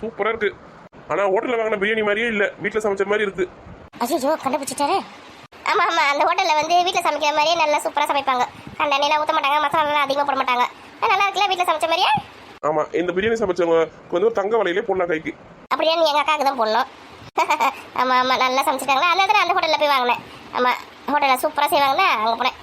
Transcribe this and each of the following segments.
சூப்பரா இருக்கு. ஆனா ஹோட்டல்ல வாங்கின பிரியாணி மாதிரியே இல்ல, வீட்டுல சமைச்ச மாதிரி இருக்கு. அஜிஜோ கண்டுபிடிச்சிட்டாரு. ஆமா ஆமா, அந்த ஹோட்டல்ல வந்து வீட்டுல சமைக்கிற மாதிரியே நல்லா சூப்பரா சமைப்பாங்க. கண்ட எண்ணெயெல்லாம் ஊற்ற மாட்டாங்க, மசாலா அதிகமாக போட மாட்டாங்க. நல்லா இருக்குல்ல வீட்டுல சமைச்ச மாதிரியே. ஆமா, இந்த பிரியாணி சமைச்சவங்க வந்து தங்க வலையிலே போடலாம் கைக்கு. அப்படியே எங்க அக்காவுக்கு தான் போடணும். ஆமா ஆமா, நல்லா சமைச்சிட்டாங்களா, அதனால அந்த ஹோட்டல்ல போய் வாங்கினேன். ஆமா, ஹோட்டல்ல சூப்பரா செய்வாங்கல்ல, அங்க போனேன்.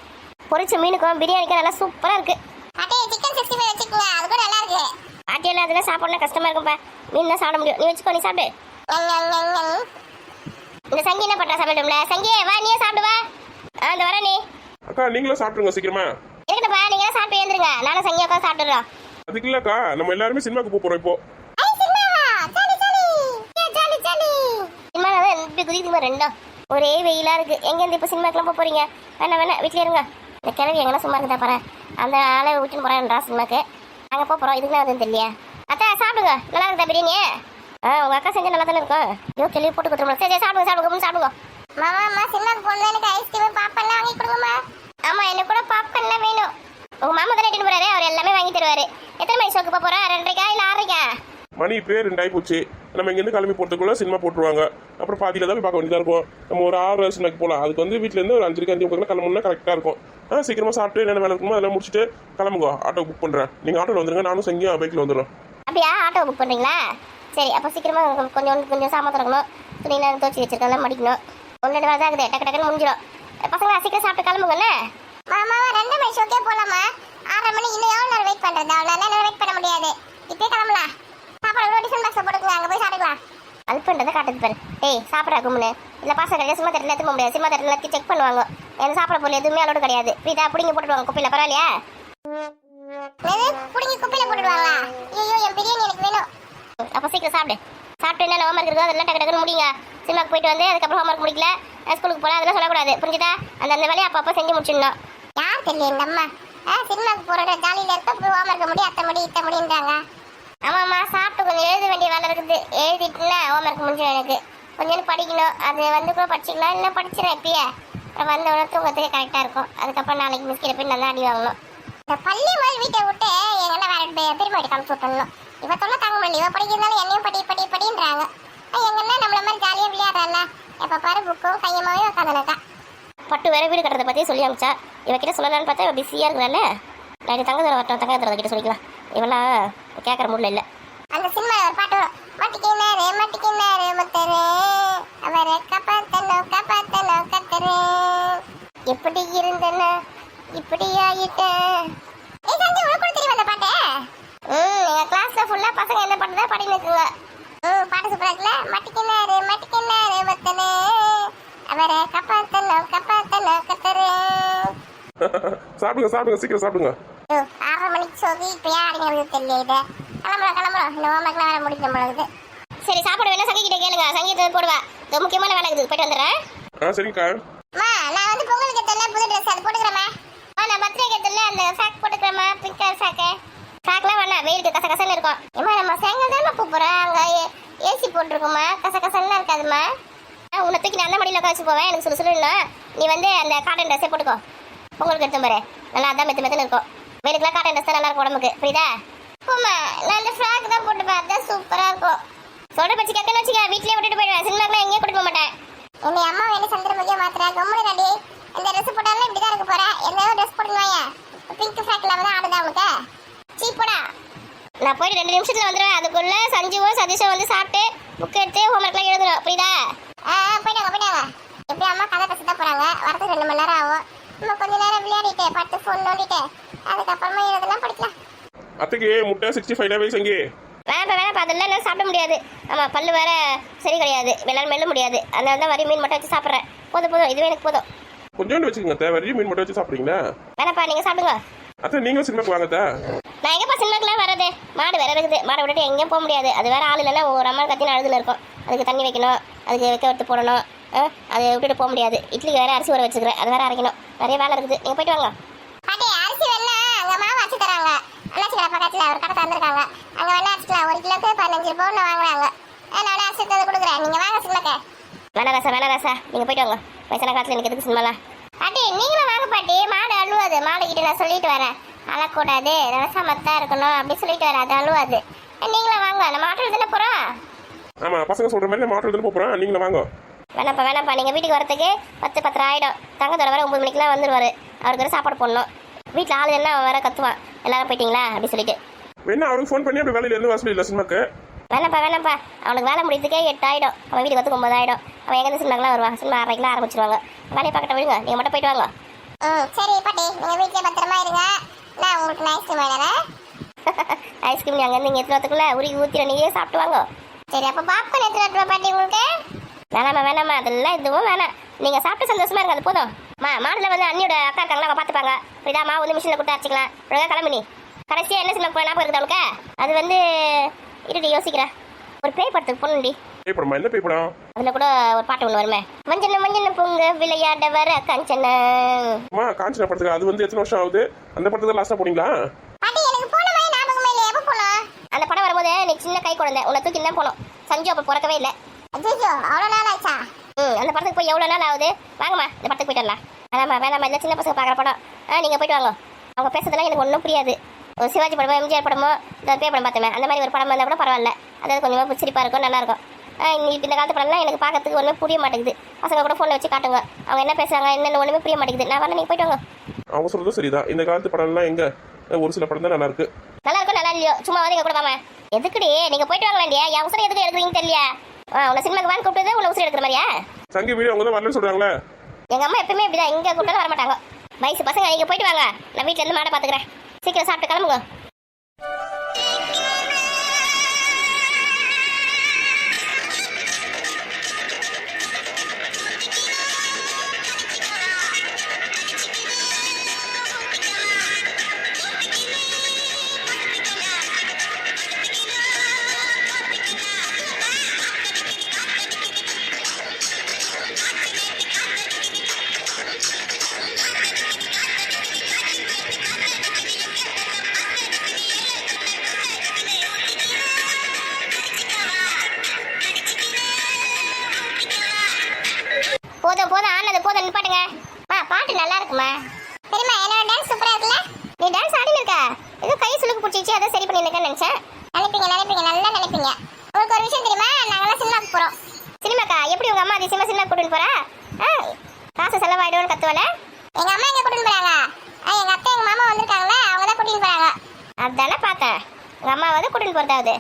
பொரிச்ச மீனுக்கும் பிரியாணிக்கும் நல்லா சூப்பரா இருக்கு. பாட்டி சிக்கன் 65 வச்சுக்கோங்க, அது கூட நல்லா இருக்கு. பாட்டியெல்லாம் அதெல்லாம் சாப்பிடணும் கஷ்டமா இருக்கும்பா, மீன் தான் சாப்பிட முடியும். நீ வச்சுக்கோ, நீ சாப்பிடு. இந்த சங்கி என்ன பண்றா சாப்பிடும்ல? சங்கியே வா, நீயே சாப்பிடு வா. அந்த வர நீ. அக்கா நீங்களும் சாப்பிடுங்க சீக்கிரமா. இருக்கட்டும்பா, நீங்க சாப்பிட்டு ஏந்துருங்க, நானும் சங்கியா உட்காந்து சாப்பிடுறோம். அதுக்கு இல்லக்கா, நம்ம எல்லாருமே சினிமாக்கு போறோம் இப்போ. சினிமா ரெண்டும் ஒரே வெயிலா இருக்கு. எங்க இருந்து இப்ப சினிமாக்கெல்லாம் போறீங்க? வேணா வீட்டுல இருங்க. இந்த கிழவி எங்கன்னா சும்மா இருக்குதா பாரு, அந்த ஆளை விட்டுன்னு போறான்றா சினிமாக்கு. அங்க போறோம், இதுக்குலாம் வந்து தெரியலையா? அத்தா சாப்பிடுங்க, நல்லா இருக்குதா பிரியாணி? உங்க அக்கா செஞ்சா நல்லா தானே இருக்கும். ஐயோ கிளவி போட்டு கொடுத்துருமா. சரி சாப்பிடுங்க சாப்பிடுங்க சாப்பிடுங்க. மாமா சினிமாக்கு போனா எனக்கு ஐஸ்கிரீம் பாப்கார்ன்லாம் வாங்கி கொடுங்கம்மா. ஆமா, எனக்கு கூட பாப்கார்ன்லாம் வேணும். உங்க மாமா தானே எடுத்துட்டு போறாரு, அவர் எல்லாமே வாங்கி தருவாரு. எத்தனை மணி ஷோக்கு போறோம்? 2:30 இல்ல 6:30? மணி இப்பயே 2 ஆகி போச்சு. நம்ம இங்கேருந்து கிளம்பி போகிறதுக்குள்ள சினிமா போட்டுருவாங்க. அப்புறம் பாதியில் தான் போய் பார்க்க வேண்டியதாக இருக்கும். நம்ம ஒரு 6 சினிமாக்கு போகலாம். அதுக்கு வந்து வீட்டிலேருந்து ஒரு 5:30 கிளம்புனா கரெக்டாக இருக்கும். சீக்கிரமாக சாப்பிட்டு என்னென்ன வேலை இருக்குமோ அதெல்லாம் முடிச்சுட்டு கிளம்புங்க. ஆட்டோ புக் பண்ணுறேன், நீங்கள் ஆட்டோவில் வந்துருங்க, நானும் சங்கியும் பைக்கில் வந்துடும். அப்படியா? ஆட்டோ புக் பண்ணுறீங்களா? சரி, அப்போ சீக்கிரமாக கொஞ்சம் சாமான் திறக்கணும், துணியெல்லாம் துவச்சி வச்சிருக்கலாம், மடிக்கணும். 1-2 வேலை தான் இருக்குது, டக்கு டக்குன்னு முடிஞ்சிடும். பசங்க சீக்கிரம் சாப்பிட்டு கிளம்புங்கண்ணே. மாமா 2 மணி ஷோக்கே போகலாமா? 6:30 மணி இன்னும் எவ்வளோ நேரம் வெயிட் பண்ணுறது? அவ்வளோ நேரம் வெயிட் பண்ண முடியாது, இப்போயே கிளம்பலாம். சாப்பாடு டிஃபன் பாக்ஸை போட்டுக்கலாம், அங்கே போய் சாப்பிட்டுக்கலாம். அது பண்ணுறதை காட்டுது பாரு. ஏய் சாப்பிட்றா கும்முன்னு. இல்லை பாசம் கிடையாது, சினிமா தேட்டரில் எடுத்து போக முடியாது. சினிமா தேட்டரில் எல்லாத்தையும் செக் பண்ணுவாங்க. எனக்கு சாப்பிட பொருள் எதுவுமே அலோடு கிடையாது. இதை பிடிங்க போட்டுடுவாங்க குப்பையில். பரவாயில்லையா? பிடிங்கி குப்பையில் போட்டுடுவாங்களா? ஐயோ என் பிரியாணி எனக்கு வேணும். அப்போ சீக்கிரம் சாப்பிடு. சாப்பிட்டு என்ன ஹோம்ஒர்க் இருக்கோ அதெல்லாம் டக்கு டக்குன்னு முடியுங்க. சினிமாக்கு போயிட்டு வந்து அதுக்கப்புறம் ஹோம்ஒர்க் முடிக்கல, ஸ்கூலுக்கு போகலாம், அதெல்லாம் சொல்லக்கூடாது, புரிஞ்சுதா? அந்த வேலையை அப்போ செஞ்சு முடிச்சிடணும். யார் தெரியும் எங்கள் அம்மா சினிமாக்கு போகிற ஜாலியில் இருக்க போய் ஹோம்ஒர்க் முடி அத்தை முடி இத்த முடின்றாங்க. ஆமாம்மா, சாப்பிட்டு கொஞ்சம் எழுத வேண்டிய வேலை இருக்குது. எழுதிட்டுனா ஹோம்ஒர்க் முடிஞ்சிடும். எனக்கு கொஞ்சம் படிக்கணும், அது வந்து கூட படிச்சிக்கலாம், இல்லை படிச்சிடறேன் இப்பயே. அப்புறம் வந்த உடனே தூங்கத்துக்கு கரெக்டாக இருக்கும். அதுக்கப்புறம் நாளைக்கு மிஸ்கிட்ட போய் நல்லா அடி வாங்கணும். இந்த பள்ளி மாதிரி வீட்டை விட்டு எங்கன்னா வேற பெருமை காமிச்சு விட்டணும். இப்போ சொல்ல தாங்க முடியல, இவன் படிக்கிறதுனால என்னையும் படின்றாங்க. எங்கன்னா நம்மள மாதிரி ஜாலியாக விளையாடுறல, எப்போ பாரு புக்கும் கையமாவே உட்காந்துனாக்கா. பட்டு வேற வீடு கட்டுறதை பற்றி சொல்லி அமிச்சா. இவக்கிட்ட சொல்லலான்னு பார்த்தா இவன் பிஸியாக இருக்கிறால. நான் தங்க தர வரட்டும், தங்க தரதை கிட்ட சொல்லிக்கலாம். இவெல்லாம் கேட்குற மூடில் இல்லை. அந்த சினிமா ஒரு பாட்டு வரும், மாட்டிக்கினாரு முத்தரே அவரை கப்பாத்தனோ கத்தரே எப்படி இருந்தன இப்படி ஆயிட்டேன். ஏய் சந்தி, உனக்கு கூட தெரியும் அந்த பாட்டு? எங்க கிளாஸ்ல ஃபுல்லா பசங்க என்ன பண்ணுறதா பாடி நிற்குங்க. பாட்டு சூப்பரா இருக்குல்ல? மாட்டிக்கினாரு முத்தனே அவரை கப்பாத்தனோ கத்தரே. சாப்பிடுங்க சாப்பிடுங்க, சீக்கிரம் சாப்பிடுங்க. 6:30 மணிக்கு சொல்லி இப்போ ஏன் அடிக்கிறது தெரியல. கிளம்புறோம், இந்த ஹோம்ஒர்க்லாம் வேற முடிக்க முடியாது. சரி சாப்பாடு வேணா சங்கி கிட்ட கேளுங்க, சங்கீத போடுவா. இது முக்கியமான வேலை இருக்குது, போயிட்டு வந்துடுறேன். சரிங்கக்கா. நான் வந்து பொங்கலுக்கு தெரியல புது ட்ரெஸ் அது போட்டுக்கிறேம்மா. நான் பர்த்டேக்கு தெரியல அந்த ஃபேக் போட்டுக்கிறேம்மா, பிங்க் கலர் ஃபேக்லாம் வேணாம், வெயிலுக்கு கசகசன்னு இருக்கும். ஏமா நம்ம சேங்கல் தானே போகிறோம், அங்கே ஏசி போட்டிருக்கோம்மா, கசகசன்லாம் இருக்காதுமா. உன்னை தூக்கி நான் அந்த மடியில் உட்காந்து போவேன், எனக்கு சொல்லணும். நீ வந்து அந்த காட்டன் ட்ரெஸ்ஸே போட்டுக்கோ, பொங்கலுக்கு எடுத்து பாரு, நல்லா அதான் மெத்து இருக்கும். வெயிலுக்குலாம் காட்டன் ட்ரெஸ் தான் நல்லா இருக்கும் உடம்புக்கு, புரியுதா? ஆமா, நான் இந்த ஃப்ராக் தான் போட்டுப்பேன், அதுதான் சூப்பராக இருக்கும். சொல்ற பச்சு கேட்கணும் வச்சுக்க, வீட்லயே விட்டுட்டு போயிடுவேன், சினிமாக்கெல்லாம் எங்கேயும் கூட்டிட்டு போக மாட்டேன். என்னை அம்மா வேலை சந்திரமுகியா மாத்திரா கம்முனு நடி. இந்த ட்ரெஸ் போட்டாலும் இப்படிதான் இருக்க போறேன், எதாவது ட்ரெஸ் போட்டுவாயா? பிங்க் ஃப்ராக் இல்லாம தான் ஆடுதா உனக்கு? சீப்போடா. நான் போயிட்டு 2 நிமிஷத்துல வந்துடுவேன். அதுக்குள்ள சஞ்சுவோ சதீஷோ வந்து சாப்பிட்டு புக் எடுத்து ஹோம்ஒர்க்லாம் எழுதணும், புரியுதா? போயிட்டாங்க. எப்படி அம்மா கதை பேச தான் போறாங்க, வரதுக்கு 2 மணி நேரம் ஆகும். இன்னும் கொஞ்ச நேரம் விளையாடிட்டு படுத்து ஃபோன் நோண்டிட்டு அதுக்கப்புறமா எழுதலாம் படிக்கலாம். அத்தைக்கு முட்டை 65 வே சங்கி. வேணாம் அதெல்லாம் என்னால் சாப்பிட முடியாது. ஆமாம், பல்லு வேற சரி கிடையாது, வெள்ளால் மெல்ல முடியாது. அதனால தான் வரி மீன் மட்டும் வச்சு சாப்பிட்றேன். போதும் இதுவே எனக்கு போதும். கொஞ்சோண்டு வச்சுக்கோங்க அத்தை, வரி மீன் மட்டும் வச்சு சாப்பிட்றீங்களா? வேணாப்பா, நீங்கள் சாப்பிடுங்க. அத்தை நீங்களும் சினிமாக்கு வாங்க அத்தை. நான் எங்கேப்பா சினிமாக்கெலாம் வர்றது? மாடு வேற இருக்குது, மாடை விட்டுட்டு எங்கேயும் போக முடியாது. அது வேற ஆள் இல்லைன்னா ஒரு அம்மா கத்தின அழுதுல இருக்கும். அதுக்கு தண்ணி வைக்கணும், அதுக்கு வைக்க எடுத்து போடணும், அதை விட்டுட்டு போக முடியாது. இட்லிக்கு வேற அரிசி ஊற வச்சுக்கிறேன், அது வேற அரைக்கணும், நிறைய வேலை இருக்குது. நீங்கள் போயிட்டு வாங்க. பாட்டி அரிசி வேணா அங்கே மாவு வச்சு தராங்க, அண்ணாச்சி கடை பக்கத்தில் ஒரு கடை தந்துருக்காங்க, அங்கே வேணா அரிசிக்கலாம். 1 கிலோக்கு 15 ரூபாய் வாங்குறாங்க. நான் அரிசி தந்து கொடுக்குறேன், நீங்கள் வாங்க சினிமாக்க. வேணா ராசா, நீங்கள் போயிட்டு வாங்க. வயசான காலத்தில் எனக்கு எதுக்கு சினிமாலாம்? பாட்டி நீங்களும் வாங்க பாட்டி, மாடு அழுவாது. மாடு கிட்ட நான் சொல்லிட்டு வரேன், அழக்கூடாது, ரசமத்தான் இருக்கணும் அப்படி சொல்லிட்டு வரேன், அது அழுவாது. நீங்களும் வாங்க, நம்ம ஆட்டோ தானே போறோம். ஆமா, பசங்க சொல்ற மாதிரி நம்ம ஆட்டோ எடுத்து போறோம், நீங்களும் வாங்க. வேணாப்பா, நீங்க வீட்டுக்கு வரதுக்கு 10 ஆயிடும். தங்கத்தோட வர 9 மணிக்கெல்லாம் வந்துருவாரு. அவருக்கு வேற சாப்பாடு போடணும். வீட்டில் ஆள் என்ன அவன் வேற கத்துவான், எல்லாரும் போயிட்டீங்களா அப்படி சொல்லிட்டு. வேணா அவருக்கு ஃபோன் பண்ணி அப்படி வேலையில இருந்து வர சொல்லி சினிமாக்கு. வேணாப்பா, அவனுக்கு வேலை முடியறதுக்கே 8 ஆயிடும். அவன் வீட்டுக்கு வந்து 9 ஆயிடும். அவன் எங்க சினிமாக்கெல்லாம் வருவான். சினிமா 6:30 ஆரம்பிச்சிருவாங்க. வேலையை பார்க்கட்ட விடுங்க, நீங்க மட்டும் போயிட்டு வாங்க. சரி பாட்டி, நீங்க வீட்டுல பத்திரமா இருங்க. நான் உங்களுக்கு ஐஸ்கிரீம் வாங்குறேன். ஐஸ்கிரீம் அங்க இருந்து இங்க எடுத்துறதுக்குள்ள உருகி ஊத்திர நீயே சாப்பிட்டு வாங்க. சரி, அப்ப பாப்கார்ன் எடுத்துட்டு வா பாட்டி உங்களுக்கு. வேணாமா, அதெல்லாம் எதுவும் வேணாம். நீங்க சாப்பிட்டு சந்தோஷமா இருங்க, அது போதும். மாடல வந்து அண்ணியோட அக்கா இருக்காங்களா, அவங்க பாத்துப்பாங்க. புரியுதா? மாவு வந்து மிஷினில் கொடுத்து அரைச்சிக்கலாம். ஒழுங்கா கிளம்பி நீ. கடைசியா என்ன சின்ன ஞாபகம் இருக்குது அவளுக்கு? அது வந்து இருடி யோசிக்கிறேன். ஒரு பேய் படத்துக்கு போகணும்டி. பேய் படமா? என்ன பேய் படம்? அதுல கூட ஒரு பாட்டு ஒன்று வருமே, மஞ்சள் பொங்க விளையாட வர காஞ்சனா. காஞ்சனா படத்துக்கு அது வந்து எத்தனை வருஷம் ஆகுது? அந்த படத்துக்கு லாஸ்டா போனீங்களா? அந்த படம் வரும்போது நீ சின்ன கை குழந்தை, உன்னை தூக்கி தான் போனோம். சஞ்சு அப்ப பிறக்கவே இல்லை. அவ்வளோ நாள் ஆச்சா? அந்த படத்துக்கு போய் எவ்வளோ நாள் ஆகுது? வாங்கம்மா, இந்த படத்துக்கு போயிட்டு வரலாம். வேணாமா, இல்லை சின்ன பசங்க பார்க்குற படம். நீங்கள் போயிட்டு வாங்க. அவங்க பேசுறதுலாம் எனக்கு ஒன்றும் புரியாது. ஒரு சிவாஜி படமோ எம்ஜிஆர் படமோ இந்த பேய் படம் பார்த்தோமே, அந்த மாதிரி ஒரு படம் வந்தால் கூட பரவாயில்ல. அதாவது கொஞ்சமாக சிரிப்பாக இருக்கும், நல்லாயிருக்கும். இந்த காலத்து படம்லாம் எனக்கு பார்க்கறதுக்கு ஒன்றுமே புரிய மாட்டேங்குது. பசங்க கூட ஃபோனில் வச்சு காட்டுங்க, அவங்க என்ன பேசுறாங்க என்னென்ன ஒன்றுமே புரிய மாட்டேங்குது. நான் வரல, நீங்கள் போயிட்டு வாங்க. அவங்க சொல்றதும் சரிதான். இந்த காலத்து படம்லாம் எங்க, ஒரு சில படம் தான் நல்லா இருக்கு. நல்லா இல்லையோ சும்மா வந்து எங்க கூட வாங்க. எதுக்குடி நீங்க போயிட்டு வாங்கலாம் இல்லையா? என் உசுரை எதுக்கு எடுக்கிறீங்கன்னு தெரியல. உன்னை சினிமாக்கு வாங்க கூப்பிட்டு உள்ள உசுரை எடுக்கிற மாதிரியா? சங்கி வீடு அவங்க தான் வரலன்னு சொல்றாங்களே. எங்க அம்மா எப்பவுமே இப்படிதான், எங்க கூப்பிட்டாலும் வர மாட்டாங்க. வயசு பசங்க, நீங்க போயிட்டு வாங்க. நான் வீட்டுல இருந்து மாடை பாத்துக்கிறேன். சீக்கிரம் சாப்பிட்டு கிளம்புங்க. போதும் ஆனது போதும், நிப்பாட்டுங்க. பாட்டு நல்லா இருக்குமா? தெரியுமா, என்னோட டான்ஸ் சூப்பரா இருக்குல்ல? நீ டான்ஸ் ஆடின்னு இருக்க, ஏதோ கை சுளுக்கு பிடிச்சிச்சு, அதை சரி பண்ணிருக்கேன்னு நினைச்சேன். நினைப்பீங்க, நல்லா நினைப்பீங்க. உங்களுக்கு ஒரு விஷயம் தெரியுமா, நாங்கெல்லாம் சினிமாக்கு போறோம். சினிமாக்கா? எப்படி உங்க அம்மா அதிசயமா சினிமா கூட்டின்னு போறா? காசு செலவாயிடும்னு கத்துவல. எங்க அம்மா எங்க கூட்டின்னு போறாங்க? எங்க அத்தை எங்க மாமா வந்திருக்காங்களே, அவங்க தான் கூட்டின்னு போறாங்க. அதானே பார்த்தேன், உங்க அம்மா வந்து கூட்டின்னு போறதாவது.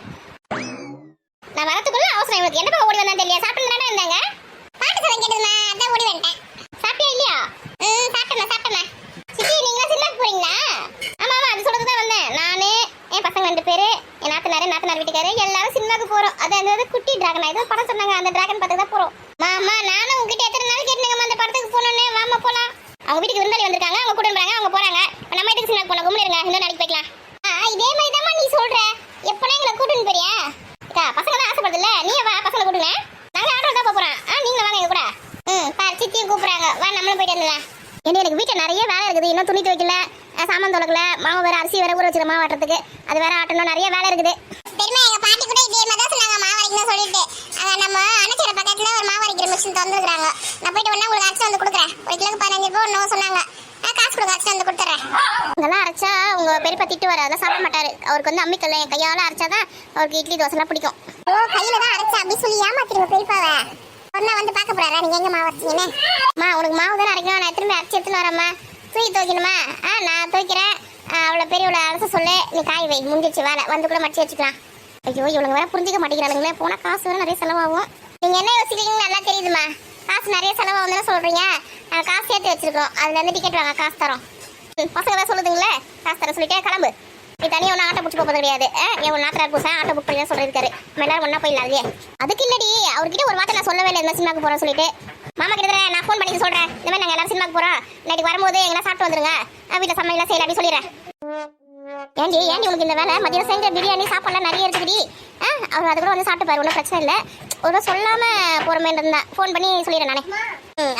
நான் வரத்துக்குள்ள அவசரம் இவனுக்கு. என்ன ஓடி வந்தா தெரியல. சாப்பிட்டு தானே இருந்தாங்க. பாட்டு சத்தம் கேட்டதுமா, அதான் ஓடி வந்துட்டேன். சாப்பிட்டியா இல்லையா? சாப்பிட்டேம்மா. சித்தி, நீங்களா சினிமாக்கு போறீங்களா? ஆமா, அது சொல்றதுக்கு தான் வந்தேன். நானு, என் பசங்க 2 பேரு, என் நாத்தனார் வீட்டுக்காரு எல்லாரும் சினிமாக்கு போறோம். அது குட்டி டிராகன் ஏதோ படம் சொன்னாங்க, அந்த டிராகன் பார்த்து தான் போறோம். மாமா, நானும் உங்ககிட்ட எத்தனை நாள் கேட்டுங்க அந்த படத்துக்கு போனோன்னே. வாமா போலாம். அவங்க வீட்டுக்கு விருந்தாளி வந்திருக்காங்க, அவங்க கூட போறாங்க, அவங்க போறாங்க. நம்ம வீட்டுக்கு சினிமாக்கு போலாம். கும்பிடுங்க, இன்னும் நாளைக்கு போய்க்கலாம். இதே மாதிரி தான் நீ சொல்ற. எப்பனா எங்களை கூட்டின்னு போறியா? பசங்க தான் ஆசைப்படுதுல்ல, நீ வா, பசங்களை கூட்டுங்க. நாங்க ஆட்டோ தான் போறோம். நீங்க வாங்க எங்க கூட. பாரு, சித்தியும் கூப்பிடுறாங்க, வா நம்மளும் போயிட்டு வந்துடலாம். எனக்கு வீட்டில் நிறைய வேலை இருக்குது. இன்னும் துணி துவைக்கல, சாமான் தொலைக்கல, மாவு வேற, அரிசி வேற ஊற வச்சுக்க மாவு ஆட்டுறதுக்கு, அது வேற ஆட்டணும், நிறைய வேலை இருக்குது. தெரியுமா, எங்க பாட்டி கூட இதே மாதிரி தான் சொன்னாங்க, மாவு அரைக்கணும் சொல்லிட்டு. நம்ம அணைச்சர பக்கத்துல ஒரு மாவு அரைக்கிற மிஷின் தந்துருக்காங்க. நான் போயிட்டு உடனே உங்களுக்கு அரைச்சு வந்து கொடுக்குறேன். 1 கிலோக்கு 15 ரூபா ஒன்றும் சொன்னாங்க. காசு கொடுங்க, அரைச்சு வந்து கொடுத்துட்றேன். இதெல்லாம் அரைச்சா உங்க பெரியப்பா திட்டு வர, அதெல்லாம் சாப்பிட மாட்டாரு. அவருக்கு வந்து அம்மிக்கல்ல என் கையால அரைச்சாதான் அவருக்கு இட்லி தோசைலாம் பிடிக்கும். கையில தான் அரைச்சா அப்படி சொல்லி ஏமாத்திருங்க பெரியப்பாவை. ஒன்னா வந்து பார்க்க போறாரா, நீங்க எங்க மாவு அரைச்சீங்கன்னு? உனக்கு மாவு தானே அரைக்கணும், நான் திரும்பி அரைச்சி எடுத்துன்னு வரேம்மா. தூக்கி துவைக்கணுமா? நான் துவைக்கிறேன். அவ்வளோ பெரியவளை அரைச்ச சொல்லு, நீ காய் வை, முடிஞ்சிச்சு வேலை, வந்து கூட மடிச்சு வச்சுக்கலாம். ஐயோ, இவளுங்க வேற புரிஞ்சிக்க மாட்டேங்கிறாளுங்களே. போனால் காசு வேற நிறைய செலவாகும். நீங்க என்ன யோசிக்கிறீங்கன்னு நல்லா தெரியுதுமா. காசு நிறைய செலவாகும் சொல்றீங்க. காசு சேர்த்து வச்சிருக்கோம், அதுல இருந்து டிக்கெட் வாங்க, காசு தரோம். பசங்க தான் சொல்லுதுங்களே, காசு தர சொல்லிட்டே கிளம்பு. நீ தனியாக ஒன்றும் ஆட்டோ பிடிச்சி போகிறது கிடையாது. என் நாத்தனார் பூசா ஆட்டோ புக் பண்ணி சொல்லியிருக்காரு. நம்ம எல்லாரும் ஒன்றா போயிடலாம். அதே அதுக்கு இல்லடி, அவர்கிட்ட ஒரு வார்த்தை நான் சொல்லவே இல்லை இந்த சினிமாக்கு போகிறோம் சொல்லிட்டு. மாமா கிட்ட நான் ஃபோன் பண்ணி சொல்கிறேன், இந்த மாதிரி நாங்கள் எல்லாரும் சினிமாக்கு போகிறோம், நைட்டுக்கு வரும்போது எங்கன்னா சாப்பிட்டு வந்துருங்க, வீட்டில் சமையலாம் செய்யலாம் அப்படி சொல்லிடுறேன். ஏண்டி உனக்கு இந்த வேலை மதியம் செஞ்ச பிரியாணி சாப்பாடுலாம் நிறைய இருக்குடி. அவர் அது கூட வந்து சாப்பிட்டு பாரு, ஒன்றும் பிரச்சனை இல்லை. ஒரு சொல்லாமல் போகிறமேன்னு இருந்தா ஃபோன் பண்ணி சொல்லிடுறேன் நானே.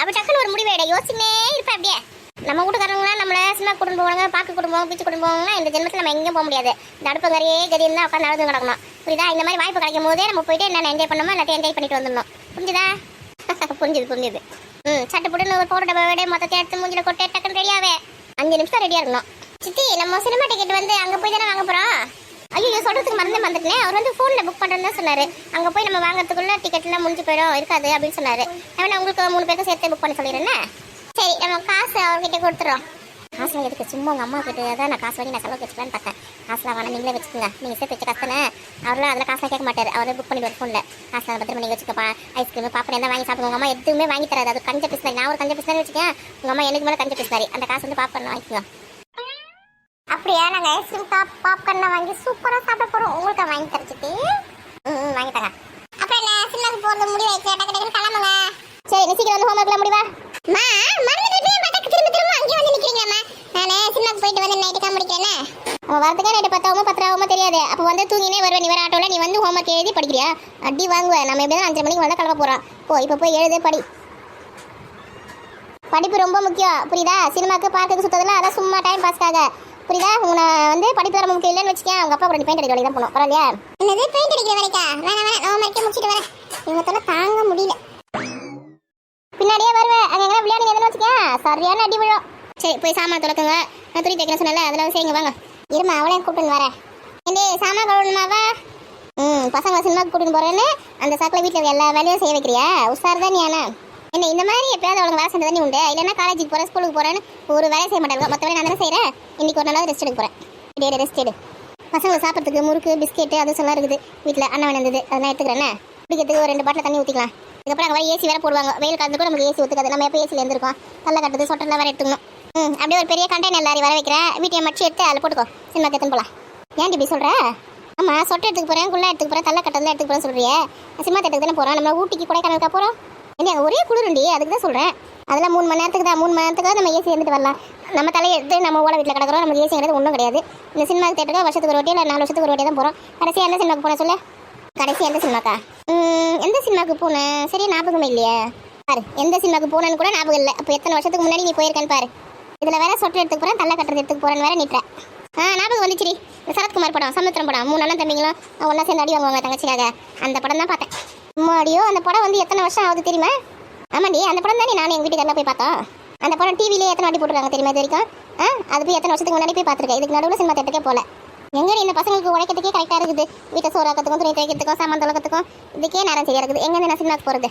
அப்படி டக்குன்னு ஒரு முடிவு யோசிச்சுனே இருப்பேன். அப்படியே நம்ம வீட்டுக்காரங்களாம் நம்மளை சினிமா கூட்டிட்டு போவாங்க, பார்க்க குடும்பம், பீச்சு குடும்பம்னா இந்த ஜென்மத்தில் நம்ம எங்கேயும் போக முடியாது. இந்த அடுப்பங்கரையே கதி இருந்தால் உட்காந்து நடந்து கிடக்கணும். புரியுதா? இந்த மாதிரி வாய்ப்பு கிடைக்கும் போதே நம்ம போயிட்டு என்னென்ன என்ஜாய் பண்ணணுமோ எல்லாத்தையும் என்ஜாய் பண்ணிட்டு வந்துடணும். புரிஞ்சுதா? புரிஞ்சுது. சட்டை போட்டு ஒரு பவுடர் டப்பா மொத்தத்தை எடுத்து மூஞ்சில கொட்டை டக்குன்னு ரெடியாவே 5 நிமிஷம் ரெடியாக இருக்கணும். சித்தி, நம்ம சினிமா டிக்கெட் வந்து அங்கே போய் தானே வாங்க போகிறோம். ஐயோ, சொல்றதுக்கு மறந்துட்டேன். அவர் வந்து ஃபோன்ல புக் பண்றேன்னு தான் சொன்னாரு. அங்க போய் நம்ம வாங்குறதுக்குள்ள டிக்கெட்லாம் முடிஞ்சு போயிடும் இருக்காது அப்படின்னு சொன்னாரு. நான் உங்களுக்கு 3 பேருக்கு சேர்த்து புக் பண்ண சொல்லிடுறேன். சரி நம்ம காசு அவர்கிட்ட கொடுத்துறோம். காசுலாம் எதுக்கு, சும்மா உங்கள் அம்மா கிட்ட தான் நான் காசு வாங்கி நான் செலவு வச்சுக்கலான்னு பார்த்தேன். காசுலாம் வேணா நீங்களே வச்சுக்கோங்க, நீங்கள் சேர்த்து வச்ச காசு தானே. அவரெல்லாம் அதில் காசுலாம் கேட்க மாட்டார், அவரே புக் பண்ணிடுவார் ஃபோனில். காசுலாம் பத்திரமா நீங்கள் வச்சுக்கப்பா, ஐஸ்கிரீம் பாப்பா எல்லாம் வாங்கி சாப்பிடுங்க. உங்கள் அம்மா எதுவுமே வாங்கி தராது, அது கஞ்ச பிஸ்னாரி. நான் ஒரு கஞ்ச பிஸ்னாரி வச்சுக்கேன், உங்கள் அம்மா எனக்கு மேலே கஞ்ச பிஸ்னாரி. அந்த காசு வந்து பாப்பா வாங்கிக்கோங்க. அப்படியா, நாங்கள் ஐஸ்கிரீம் பாப்கார்ன்லாம் வாங்கி சூப்பராக சாப்பிட போகிறோம். உங்களுக்கு வாங்கி தரச்சிட்டு வாங்கி தரேன். அப்புறம் என்ன சின்னக்கு போகிறது முடிவு வச்சு டக்கு கிளம்புங்க. சரி நீ சீக்கிரம் வந்து ஹோம்ஒர்க்லாம் முடிவா. வரதுக்கே நைட்டு 10 தெரியாது. அப்போ வந்து தூங்கினே வருவேன். நீ வர ஆட்டோவில் நீ வந்து ஹோம்ஒர்க் எழுதி படிக்கிறியா? அடி வாங்குவேன். நம்ம எப்படி 5 மணிக்கு வந்து கிளம்ப போகிறோம். இப்போ போய் எழுது படி. படிப்பு ரொம்ப முக்கியம் புரியுதா? சினிமாக்கு பார்க்குக்கு சுற்றதெல்லாம் அதான் சும்மா டைம் பாஸ்க்காக புரியுதா? உங்களை வந்து படிப்பு ரொம்ப முக்கியம் இல்லைன்னு வச்சுக்கேன். அவங்க அப்பா கூட பெயிண்ட் அடிக்க வரைக்கும் தான் போகணும். பரவாயில்லையா? என்னது பெயிண்ட் அடிக்கிற வரைக்கும்? வேணாம் ஹோம்ஒர்க்கே முடிச்சுட்டு வரேன். இவங்க தாங்க முடியல. பின்னாடியே வருவேன். அங்கே விளையாடுங்க எதுன்னு வச்சுக்கேன், சரியான அடி விழும். சரி போய் சாமான் துளக்குங்க. நான் துணி தைக்கிறேன் சொன்னல, அதெல்லாம் செய்யுங்க வாங்க. இருமா அவளையும் கூப்பிட்டு வரேன். ஏண்டி சாமான் கழுவணுமாவா? பசங்களை சினிமாவுக்கு கூட்டின்னு போகிறேன்னு அந்த சாக்கில் வீட்டில் எல்லா வேலையும் செய்ய வைக்கிறியா? உஷார் தான் நீ. ஆனால் என்ன இந்த மாதிரி எப்பயாவது அவளுக்கு வேலை செஞ்சது நீ உண்டு. இல்லைன்னா காலேஜுக்கு போகிறேன் ஸ்கூலுக்கு போகிறேன்னு ஒரு வேலையை செய்ய மாட்டாங்க. மற்ற வேலை நான் தானே செய்கிறேன். இன்றைக்கி ஒரு நாளாவது ரெஸ்ட் எடுக்க போகிறேன். ரெஸ்ட் எடு. பசங்களை சாப்பிட்றதுக்கு முறுக்கு பிஸ்கெட்டு அது சொல்லலாம் இருக்குது வீட்டில். அண்ணன் வேணுந்தது அதெல்லாம் எடுத்துக்கிறேன்னு. குடிக்கிறதுக்கு ஒரு 2 பாட்டில் தண்ணி ஊற்றிக்கலாம். இதுக்கப்புறம் அங்கே ஏசி வேறு போடுவாங்க. வெயில் காலத்துக்கு கூட நமக்கு ஏசி ஒத்துக்காது. நம்ம எப்போ ஏசியில் இருந்திருக்கோம். தள்ள கட்டுறது சொட்டெல்லாம் வேறு எடுத்துக்கணும். அப்படியே ஒரு பெரிய கண்டெய்னர் லாரி வர வைக்கிறேன். வீட்டை மடிச்சு எடுத்து அதில் போட்டுக்கோ. சினிமாக்கு எடுத்துன்னு போகலாம். ஏன் இப்படி சொல்கிற? ஆமாம் சொட்டை எடுத்துக்க போகிறேன், குள்ளே எடுத்துக்க போகிறேன், தள்ள கட்டத்தில் எடுத்துக்க போகிறேன் சொல்கிறியே. சினிமா தேட்டருக்கு தானே போகிறோம். நம்ம ஊட்டிக்கு கொடைக்கானலுக்கா போகிறோம். என்ன ஒரே குளிருண்டி, அதுக்கு தான் சொல்கிறேன். அதெல்லாம் 3 மணி நேரத்துக்கு தான். 3 மணி நேரத்துக்கு நம்ம ஏசி இருந்துட்டு வரலாம். நம்ம தலையை எடுத்து நம்ம ஓட வீட்டில் கிடக்கிறோம். நமக்கு ஏசிங்கிறது ஒன்றும் கிடையாது. இந்த சினிமா தேட்டருக்கு வருஷத்துக்கு ஒரு வாட்டி இல்லை 4 வருஷத்துக்கு ஒரு வாட்டி தான் போகிறோம். கடைசியாக எந்த சினிமாக்கு போனேன் சொல்லு? கடைசி எந்த சினிமாக்கா? எந்த சினிமாவுக்கு போனேன் சரி ஞாபகமே இல்லையே. பாரு எந்த சினிமாவுக்கு போனேன்னு கூட ஞாபகம் இல்லை. அப்போ எத்தனை வருஷத்துக்கு முன்னாடி நீ போயிருக்கேன்னு பாரு. இதில் வேற சொட்டை எடுத்துக்கு போகிறேன், தள்ள கட்டுறது எடுத்துக்கு போகிறேன்னு வேற நீட்டுறேன். ஞாபகம் வந்துச்சுரி. இந்த சரத்குமார் படம், சமுத்திரம் படம். 3 அண்ணன் தம்பிங்களும் ஒன்றா சேர்ந்து அடி வாங்குவாங்க தங்கச்சிக்காக. அந்த படம் தான் பார்த்தேன். முன்னாடியோ அந்த படம் வந்து எத்தனை வருஷம் ஆகுது தெரியுமா? ஆமாண்டி அந்த படம் தானே நானும் எங்கள் வீட்டுக்கெல்லாம் போய் பார்த்தோம். அந்த படம் டிவிலே எத்தனை வாட்டி போட்டுருக்காங்க தெரியுமா இது வரைக்கும்? அது போய் எத்தனை வருஷத்துக்கு முன்னாடி போய் பார்த்துருக்கேன். இதுக்கு நடுவில் சினிமா தேட்டருக்கே போகல. எங்கே இந்த பசங்களுக்கு உழைக்கிறதுக்கே கரெக்டாக இருக்குது. வீட்டை சோறாக்கிறதுக்கும் துணி துவைக்கிறதுக்கும் சாமான் தொலைக்கிறதுக்கும் இதுக்கே நேரம் சரியாக இருக்குது. எங்கேருந்து நான் சினிமாக்கு போகிறது?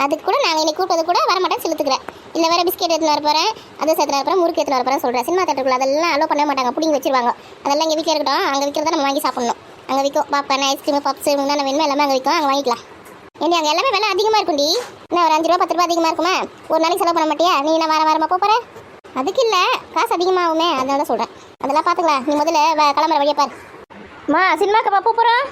அதுக்கு கூட நாங்கள் இன்னைக்கு கூப்பிட்டது கூட வரமாட்டேன்னு செலுத்துக்கிறேன். இல்லை வேறு பிஸ்கெட் எடுத்துன்னு வர போகிறேன், அது சேர்த்து வரப்போகிறேன், முறுக்கு எடுத்துன்னு வரப்போகிறேன் சொல்கிறேன். சினிமா தேட்டருக்குள்ள அதெல்லாம் அலோ பண்ண மாட்டாங்க, பிடிங்கி வச்சிருவாங்க. அதெல்லாம் இங்கே வீட்டில் இருக்கட்டும். அங்கே விற்கிறத நம்ம வாங்கி சாப்பிட்ணும். அங்கே விற்கும் பாப்பான ஐஸ்கிரீம் பப்ஸ் என்னென்ன வேணுமோ எல்லாமே அங்கே விற்கும். அங்கே வாங்கிக்கலாம். ஏண்டி அங்கே எல்லாமே விலை அதிகமாக இருக்கும்டி. என்ன ஒரு 5 ரூபா 10 ரூபா அதிகமாக இருக்குமா? ஒரு நாளைக்கு செலவு பண்ண மாட்டியா? நீ என்ன வாரமாக போகிறேன்? அதுக்கு இல்லை காசு அதிகமாகுமே, அதனால தான் சொல்கிறேன். அதெல்லாம் பார்த்துக்கலாம். நீ முதல்ல கிளம்புற வழியை பாரு. சினிமாக்கு பாப்பா போகிறோம்.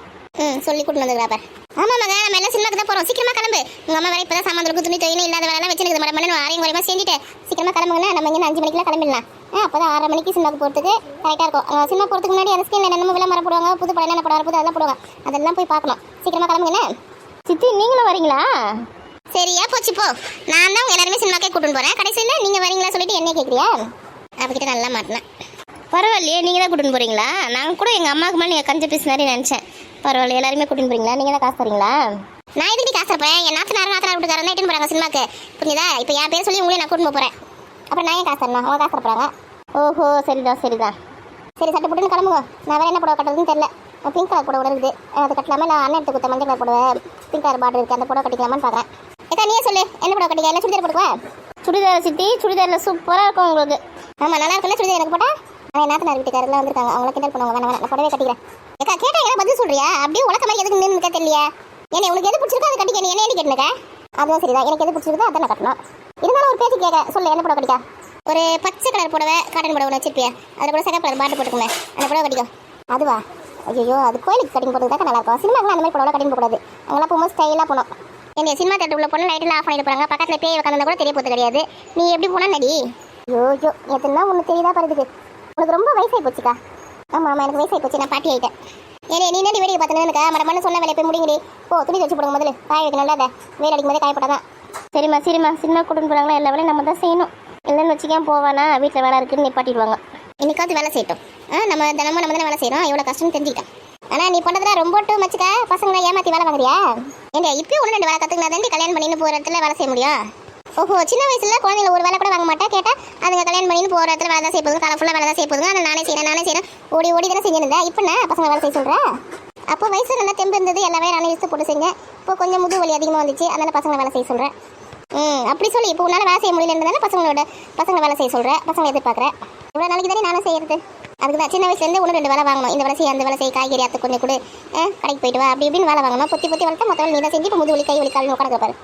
சொல்லி கூட்டு வந்துடுறா பாரு. ஆமாம் மகா நம்ம எல்லாம் சினிமாக்கு தான் போகிறோம். சீக்கிரமாக கிளம்பு. உங்கள் அம்மா வேறு இப்போ தான் சாமான் துணி துவையின்னு இல்லாத வேலைலாம் வச்சுருக்குது. மடமடன்னு ஆரையும் குறையமாக செஞ்சுட்டு சீக்கிரமாக கிளம்புங்கன்னா நம்ம இங்கே 5 மணிக்கெலாம் கிளம்பிடலாம். அப்போ தான் 6:30 மணிக்கு சினிமாக்கு போகிறதுக்கு கரெக்டாக இருக்கும். சினிமா போகிறதுக்கு முன்னாடி அந்த ஸ்கிரீனில் என்னென்ன விளம்பரம் போடுவாங்க, புது படம் என்ன படம் புது அதெல்லாம் போடுவாங்க. அதெல்லாம் போய் பார்க்கணும். சீக்கிரமாக கிளம்புங்கண்ணே. சித்தி நீங்களும் வரீங்களா? சரியா போச்சு போ. நான் தான் உங்கள் எல்லாருமே சினிமாக்கே கூட்டின்னு போகிறேன். கடைசியில் நீங்கள் வரீங்களா சொல்லிட்டு என்ன கேட்குறியா? அவகிட்ட நல்லா மாட்டினேன். பரவாயில்லையே நீங்கள் தான் கூட்டின்னு போகிறீங்களா? நாங்கள் கூட எங்கள் அம்மாவுக்கு மேலே நீங்கள் கஞ்ச பீஸ் மாதிரி நினச்சேன். பரவாயில்ல எல்லாருமே கூட்டின்னு போகிறீங்களா? நீங்கள் தான் காசு தரீங்களா? நான் எதுக்கு காசு தரப்பேன்? என் நாத்தனார் வீட்டுக்காரன் தான் இட்டுன்னு போகிறாங்க சினிமாக்கு. புரியுதா? இப்போ என் பேர் சொல்லி உங்களே நான் கூட்டின்னு போகிறேன். அப்புறம் நான் ஏன் காசு தரணும்? அவங்க காசு தரப்போகிறாங்க. ஓஹோ சரிதான் சரிதான். சரி சட்டை போட்டுன்னு கிளம்புங்க. நான் வேறு என்ன புடவை கட்டுறதுன்னு தெரியல. பிங்க் கலர் புடவை இருக்குது. அது கட்டலாமல் நான் அண்ணன் எடுத்து கொடுத்த மஞ்சள் கலர் புடவை பிங்க் கலர் பார்டர் இருக்குது. அந்த புடவை கட்டிக்கலாமான்னு பார்க்குறேன். ஏக்கா நீயே சொல்லு என்ன புடவை கட்டிக்க? என்ன சுடிதார் போட்டுக்குவா? சுடிதார் சித்தி சுடிதாரில் சூப்பராக இருக்கும் உங்களுக்கு. ஆமாம் நல்லா இருக்குல்ல சுடிதார் எனக்கு போட்டால்? நான் நாத்தனார் வீட்டுக்காரெல்லாம் வந்திருக்காங்க. அவங்கள கிண்டல் பண்ணுவாங்க. வேணாம் நான் புடவை கட்டிக்கிறேன். ஏக்கா கேட்டா என்ன பதில் சொல்றியா? அப்படியே உலக்க மாதிரி எதுக்கு நின்று தெரியலையா? என்ன உனக்கு எது பிடிச்சிருக்கோ அதை கட்டிக்க. நீ என்ன ஏடி கேட்டுனுக்க? அதுவும் சரிதான். எனக்கு எது பிடிச்சிருக்கோ அதான் நான் கட்டணும். இருந்தாலும் ஒரு பேச்சு கேட்க சொல்லு என்ன புடவை கட்டிக்கா? ஒரு பச்சை கலர் புடவை காட்டன் புடவை வச்சிருப்பியா? அதில் கூட சகப்பு கலர் பாட்டு போட்டுக்குமே. அந்த புடவை கட்டிக்கோ. அதுவா? ஐயோ அது கோயிலுக்கு கட்டிங் போடுறது தான் நல்லா இருக்கும். சினிமாக்கெலாம் அந்த மாதிரி புடவை கட்டிங் போடாது. அங்கெல்லாம் போகும்போது ஸ்டைலாக போகணும். என்ன சினிமா தேட்டர் உள்ள போனால் லைட்டெல்லாம் ஆஃப் பண்ணிட்டு போகிறாங்க. பக்கத்தில் பேய் உட்காந்து கூட தெரிய போகிறது கிடையாது. நீ எப்படி போனால் நடி? ஐயோ எதுனா ஒன்று தெரியுதா பாருதுக்கு. உனக்கு ரொம்ப வயசாகி போச்சுக்கா. ஆமாம் ஆமாம் எனக்கு வயசாகி போச்சு. நான் பாட்டி ஆகிட்டேன். ஏன்னா நீ என்ன வேடிக்கை பார்த்துன்னு இருக்கா? மரமான சொன்ன வேலையை போய் முடிங்கடி. துணி வச்சு போடுங்க முதல்ல. காய வைக்க நல்லா வெயில் அடிக்கும் போதே காயப்படாதான். சரிம்மா சினிமா கூட்டின்னு போகிறாங்களா? எல்லா வேலையும் நம்ம தான் செய்யணும். இல்லைன்னு வச்சுக்கேன் போவானா வீட்டில் வேலை இருக்குன்னு நிப்பாட்டிடுவாங்க. இன்னைக்காவது வேலை செய்யட்டும். நம்ம தினமும் நம்ம தானே வேலை செய்கிறோம். எவ்வளோ கஷ்டம்னு தெரிஞ்சுக்கிட்டேன். ஆனால் நீ பண்ணுறதுல ரொம்ப டூ மச்சுக்கா. பசங்களை ஏமாற்றி வேலை வாங்குறியா? ஏங்க இப்போயும் 1 2 வேலை கற்றுக்கினா தாண்டி கல்யாணம் பண்ணின்னு போகிற இடத்துல வேலை செய்ய முடியும். ஓஹோ, சின்ன வயசுல குழந்தைங்க ஒரு வேலை கூட வாங்க மாட்டேன். கேட்டால் அதுங்க கல்யாணம் பண்ணின்னு போகிற இடத்துல வேலை தான் செய்ய போதுங்க, காலம் ஃபுல்லாக வேலை தான் செய்ய போதுங்க. அதை நானே செய்கிறேன் ஓடி ஓடி தானே செஞ்சிருந்தேன். இப்போ நான் பசங்க வேலை செய்ய சொல்கிறேன். அப்போ வயசு நல்லா தெம்பு இருந்தது, எல்லாமே நானே யூஸ் போட்டு செஞ்சேன். இப்போ கொஞ்சம் முது வலி அதிகமாக வந்துச்சு, அதனால் பசங்களை வேலை செய்ய சொல்கிறேன். அப்படி சொல்லி இப்போ உன்னால் வேலை செய்ய முடியலன்றதால பசங்களை வேலை செய்ய சொல்கிறேன். பசங்களை எதிர்பார்க்குறேன். இவ்வளோ நாளைக்கு தானே நானும் செய்கிறது. அதுக்கு தான் சின்ன வயசுலேருந்து 1-2 வேலை வாங்கணும். இந்த வேலை செய்ய, அந்த வேலை செய்ய, காய்கறி அத்தை கொஞ்சம் கொடு, கடைக்கு போயிட்டு வா, அப்படி இப்படின்னு வேலை வாங்கணும். பொத்தி வளர்த்தா மொத்தம் நீ தான் செஞ்சு இப்போ முது வலி, கை வலி, கால் உட்காந்து பாரு.